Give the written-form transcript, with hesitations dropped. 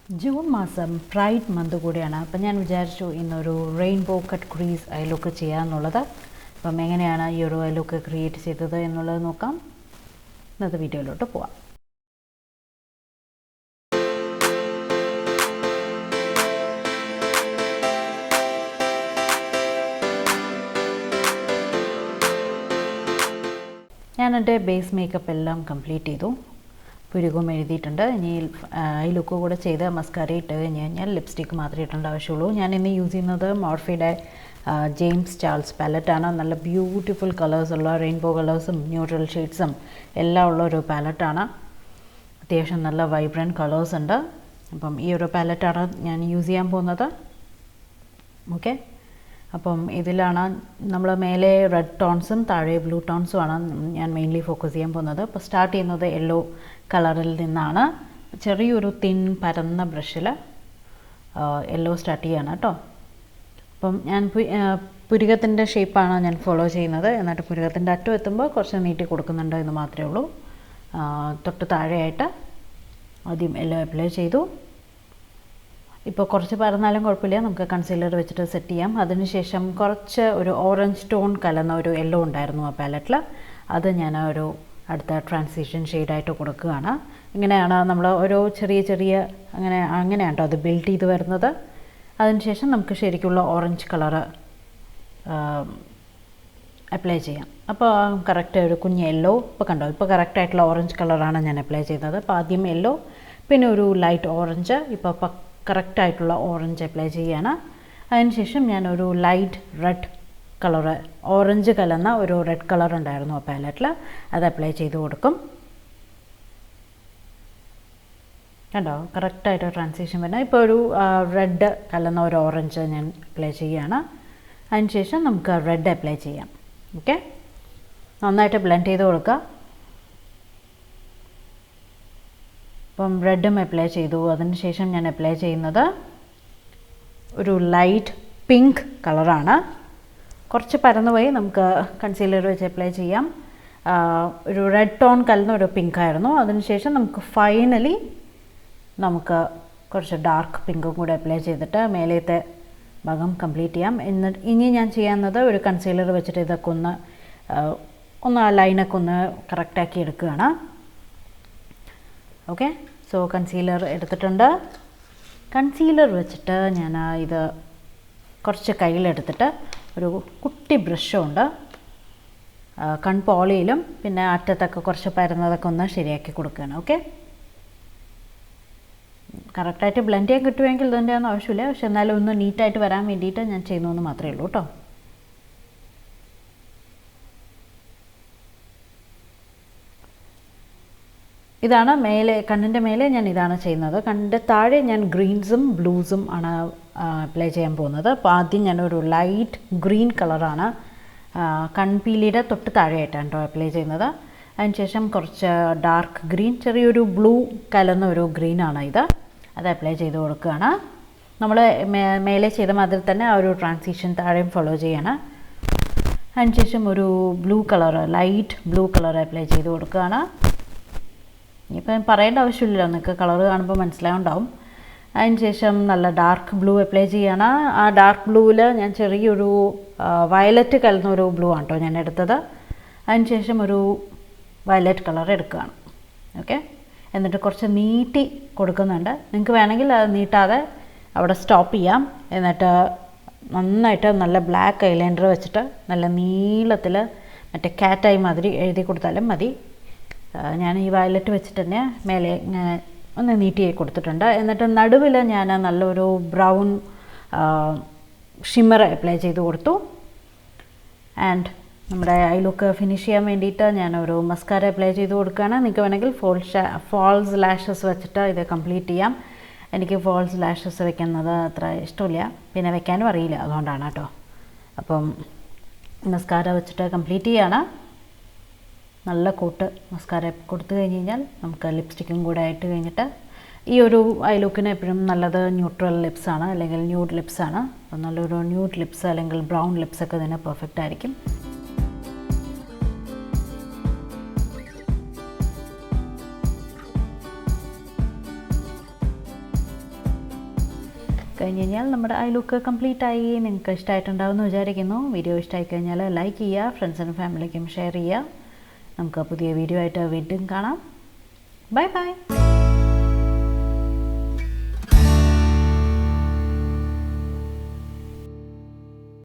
June മാസം pride month കൂടിയാണ്. അപ്പം ഞാൻ വിചാരിച്ചു ഇന്നൊരു റെയിൻബോ കട്ട് ക്രീസ് ഐലുക്ക് ചെയ്യാമെന്നുള്ളത്. അപ്പം എങ്ങനെയാണ് ഈ ഒരു ഐലുക്ക് ക്രിയേറ്റ് ചെയ്തത് എന്നുള്ളത് നോക്കാം. ഇന്നത്തെ വീഡിയോയിലോട്ട് പോവാം. ഞാൻ എൻ്റെ ബേസ് മേക്കപ്പ് എല്ലാം കംപ്ലീറ്റ് ചെയ്തു. പുരുകം എഴുതിയിട്ടുണ്ട്. ഇനി ഐ ലുക്ക് കൂടെ ചെയ്ത് മസ്കാര ഇട്ട് കഴിഞ്ഞ് കഴിഞ്ഞാൽ ലിപ്സ്റ്റിക്ക് മാത്രമേ ഇട്ടേണ്ട ആവശ്യമുള്ളൂ. ഞാൻ ഇന്ന് യൂസ് ചെയ്യുന്നത് മോർഫിയുടെ ജെയിംസ് ചാൾസ് പാലറ്റാണ്. നല്ല ബ്യൂട്ടിഫുൾ കളേഴ്സുള്ള റെയിൻബോ കളേഴ്സും ന്യൂട്രൽ ഷെയ്ഡ്സും എല്ലാം ഉള്ള ഒരു പാലറ്റാണ്. അത്യാവശ്യം നല്ല വൈബ്രൻറ്റ് കളേഴ്സ് ഉണ്ട്. അപ്പം ഈ ഒരു പാലറ്റാണ് ഞാൻ യൂസ് ചെയ്യാൻ പോകുന്നത്. ഓക്കെ, അപ്പം ഇതിലാണ് നമ്മൾ മേലെ റെഡ് ടോൺസും താഴെ ബ്ലൂ ടോൺസുമാണ് ഞാൻ മെയിൻലി ഫോക്കസ് ചെയ്യാൻ പോകുന്നത്. അപ്പോൾ സ്റ്റാർട്ട് ചെയ്യുന്നത് യെല്ലോ കളറിൽ നിന്നാണ്. ചെറിയൊരു തിൻ പരന്ന ബ്രഷിൽ യെല്ലോ സ്റ്റാർട്ട് ചെയ്യാണ് കേട്ടോ. അപ്പം ഞാൻ പുരുകത്തിൻ്റെ ഷേപ്പാണ് ഞാൻ ഫോളോ ചെയ്യുന്നത്. എന്നിട്ട് പുരുകത്തിൻ്റെ അറ്റം എത്തുമ്പോൾ കുറച്ച് നീട്ടി കൊടുക്കുന്നുണ്ട് എന്ന് മാത്രമേ ഉള്ളൂ. തൊട്ട് താഴെയായിട്ട് ആദ്യം യെല്ലോ അപ്ലൈ ചെയ്തു. ഇപ്പോൾ കുറച്ച് പരന്നാലും കുഴപ്പമില്ല, നമുക്ക് കൺസീലർ വെച്ചിട്ട് സെറ്റ് ചെയ്യാം. അതിനുശേഷം കുറച്ച് ഒരു ഓറഞ്ച് ടോൺ കലർന്ന ഒരു യെല്ലോ ഉണ്ടായിരുന്നു ആ പാലറ്റിൽ. അത് ഞാൻ ഒരു അടുത്ത ട്രാൻസിഷൻ ഷെയ്ഡായിട്ട് കൊടുക്കുകയാണ്. ഇങ്ങനെയാണ് നമ്മൾ ഓരോ ചെറിയ അങ്ങനെയാണ് കേട്ടോ അത് ബിൽഡ് ചെയ്ത് വരുന്നത്. അതിനുശേഷം നമുക്ക് ശരിക്കുള്ള ഓറഞ്ച് കളറ് അപ്ലൈ ചെയ്യാം. അപ്പോൾ കറക്റ്റ് ഒരു കുഞ്ഞ് യെല്ലോ ഇപ്പോൾ കണ്ടോ, ഇപ്പോൾ കറക്റ്റായിട്ടുള്ള ഓറഞ്ച് കളറാണ് ഞാൻ അപ്ലൈ ചെയ്തത്. അപ്പോൾ ആദ്യം യെല്ലോ, പിന്നെ ഒരു ലൈറ്റ് ഓറഞ്ച്, ഇപ്പോൾ കറക്റ്റായിട്ടുള്ള ഓറഞ്ച് അപ്ലൈ ചെയ്യുകയാണ്. അതിനുശേഷം ഞാനൊരു ലൈറ്റ് റെഡ് കളറ്, ഓറഞ്ച് കലർന്ന ഒരു റെഡ് കളർ ഉണ്ടായിരുന്നു ആ പാലറ്റിൽ, അത് അപ്ലൈ ചെയ്ത് കൊടുക്കും. കണ്ടോ കറക്റ്റായിട്ട് ട്രാൻസിഷൻ വരുന്നത്. ഇപ്പോൾ ഒരു റെഡ് കലർന്ന ഒരു ഓറഞ്ച് ഞാൻ അപ്ലൈ ചെയ്യുകയാണ്. അതിനുശേഷം നമുക്ക് റെഡ് അപ്ലൈ ചെയ്യാം. ഓക്കെ, നന്നായിട്ട് ബ്ലെൻഡ് ചെയ്ത് കൊടുക്കുക. അപ്പം റെഡും അപ്ലൈ ചെയ്തു. അതിനുശേഷം ഞാൻ അപ്ലൈ ചെയ്യുന്നത് ഒരു ലൈറ്റ് പിങ്ക് കളറാണ്. കുറച്ച് പരന്നുപോയി, നമുക്ക് കൺസീലർ വെച്ച് അപ്ലൈ ചെയ്യാം. ഒരു റെഡ് ടോൺ കലർന്ന ഒരു പിങ്ക് ആയിരുന്നു. അതിനുശേഷം നമുക്ക് ഫൈനലി കുറച്ച് ഡാർക്ക് പിങ്കും കൂടെ അപ്ലൈ ചെയ്തിട്ട് മേലത്തെ ഭാഗം കംപ്ലീറ്റ് ചെയ്യാം. എന്നിട്ട് ഇനി ഞാൻ ചെയ്യുന്നത് ഒരു കൺസീലർ വെച്ചിട്ട് ഇതൊക്കെ ഒന്ന് ആ ലൈനൊക്കെ ഒന്ന് കറക്റ്റാക്കി എടുക്കുകയാണ്. ഓക്കെ, സോ കൺസീലർ എടുത്തിട്ടുണ്ട്. കൺസീലർ വെച്ചിട്ട് ഞാൻ ഇത് കുറച്ച് കയ്യിലെടുത്തിട്ട് ഒരു കുട്ടി ബ്രഷുണ്ട്, കൺപോളിയിലും പിന്നെ അറ്റത്തൊക്കെ കുറച്ച് പരന്നതൊക്കെ ഒന്ന് ശരിയാക്കി കൊടുക്കുകയാണ്. ഓക്കെ, കറക്റ്റായിട്ട് ബ്ലെൻഡ് ചെയ്യാൻ കിട്ടുമെങ്കിൽ ഇതിൻ്റെ ഒന്നും ആവശ്യമില്ല, പക്ഷെ എന്നാലും ഒന്ന് നീറ്റായിട്ട് വരാൻ വേണ്ടിയിട്ട് ഞാൻ ചെയ്യുന്നതെന്ന് മാത്രമേ ഉള്ളൂ കേട്ടോ. ഇതാണ് മേലെ, കണ്ണിൻ്റെ മേലെ ഞാൻ ഇതാണ് ചെയ്യുന്നത്. കണ്ണിൻ്റെ താഴെ ഞാൻ ഗ്രീൻസും ബ്ലൂസും ആണ് അപ്ലൈ ചെയ്യാൻ പോകുന്നത്. അപ്പോൾ ആദ്യം ഞാനൊരു ലൈറ്റ് ഗ്രീൻ കളറാണ് കൺപീലിയുടെ തൊട്ട് താഴെയായിട്ടാണ് കേട്ടോ അപ്ലൈ ചെയ്യുന്നത്. അതിനുശേഷം കുറച്ച് ഡാർക്ക് ഗ്രീൻ, ചെറിയൊരു ബ്ലൂ കലർന്ന ഒരു ഗ്രീനാണ് ഇത്, അത് അപ്ലൈ ചെയ്ത് കൊടുക്കുകയാണ്. നമ്മൾ മേലെ ചെയ്ത മാതിരി തന്നെ ആ ഒരു ട്രാൻസിഷൻ താഴെയും ഫോളോ ചെയ്യണം. അതിനുശേഷം ഒരു blue colour, light blue colour apply ചെയ്ത് കൊടുക്കുകയാണ്. ഇനിയിപ്പം പറയേണ്ട ആവശ്യമില്ലല്ലോ, നിങ്ങൾക്ക് കളർ കാണുമ്പോൾ മനസ്സിലാവുണ്ടാവും. അതിനുശേഷം നല്ല ഡാർക്ക് ബ്ലൂ അപ്ലൈ ചെയ്യണം. ആ ഡാർക്ക് ബ്ലൂവിൽ ഞാൻ ചെറിയൊരു വയലറ്റ് കലർന്ന ഒരു ബ്ലൂ ആണ് കേട്ടോ ഞാൻ എടുത്തത്. അതിനുശേഷം ഒരു വയലറ്റ് കളർ എടുക്കുകയാണ്. ഓക്കെ, എന്നിട്ട് കുറച്ച് നീട്ടി കൊടുക്കുന്നുണ്ട്. നിങ്ങൾക്ക് വേണമെങ്കിൽ അത് നീട്ടാതെ അവിടെ സ്റ്റോപ്പ് ചെയ്യാം. എന്നിട്ട് നന്നായിട്ട് നല്ല ബ്ലാക്ക് ഐലൈനർ വെച്ചിട്ട് നല്ല നീളത്തിൽ മറ്റേ കാറ്റായി മാതിരി എഴുതി കൊടുത്താലും മതി. ഞാൻ ഈ വയലറ്റ് വെച്ചിട്ട് തന്നെ മേലെ ഇങ്ങനെ ഒന്ന് നീട്ടി കൊടുത്തിട്ടുണ്ട്. എന്നിട്ട് നടുവിൽ ഞാൻ നല്ലൊരു ബ്രൗൺ ഷിമ്മർ അപ്ലൈ ചെയ്ത് കൊടുത്തു. ആൻഡ് നമ്മുടെ ഐ ലുക്ക് ഫിനിഷ് ചെയ്യാൻ വേണ്ടിയിട്ട് ഞാനൊരു മസ്കാര അപ്ലൈ ചെയ്ത് കൊടുക്കുകയാണ്. നിങ്ങൾക്ക് വേണമെങ്കിൽ ഫാൾസ് ലാഷസ് വെച്ചിട്ട് ഇത് കംപ്ലീറ്റ് ചെയ്യാം. എനിക്ക് ഫാൾസ് ലാഷസ് വെക്കുന്നത് അത്ര ഇഷ്ടമില്ല, പിന്നെ വെക്കാനും അറിയില്ല, അതുകൊണ്ടാണ് കേട്ടോ. അപ്പം മസ്കാര വെച്ചിട്ട് കംപ്ലീറ്റ് ചെയ്യാണ്. നല്ല കോട്ട് മസ്കാര കൊടുത്തു കഴിഞ്ഞ് കഴിഞ്ഞാൽ നമുക്ക് ലിപ്സ്റ്റിക്കും കൂടെ ആയിട്ട് കഴിഞ്ഞിട്ട് ഈ ഒരു ഐ ലുക്കിന് എപ്പോഴും നല്ലത് ന്യൂട്രൽ ലിപ്സാണ്, അല്ലെങ്കിൽ ന്യൂഡ് ലിപ്സാണ്. അപ്പോൾ നല്ലൊരു ന്യൂഡ് ലിപ്സ് അല്ലെങ്കിൽ ബ്രൗൺ ലിപ്സൊക്കെ ഇതിന് പെർഫെക്റ്റ് ആയിരിക്കും. കഴിഞ്ഞ് കഴിഞ്ഞാൽ നമ്മുടെ ഐ ലുക്ക് കംപ്ലീറ്റ് ആയി. നിങ്ങൾക്ക് ഇഷ്ടമായിട്ടുണ്ടാവുമെന്ന് വിചാരിക്കുന്നു. വീഡിയോ ഇഷ്ടമായി കഴിഞ്ഞാൽ ലൈക്ക് ചെയ്യുക, ഫ്രണ്ട്സിനും ഫാമിലിക്കും ഷെയർ ചെയ്യുക. നമുക്ക് പുതിയ വീഡിയോ ആയിട്ട് വീണ്ടും കാണാം. Bye bye.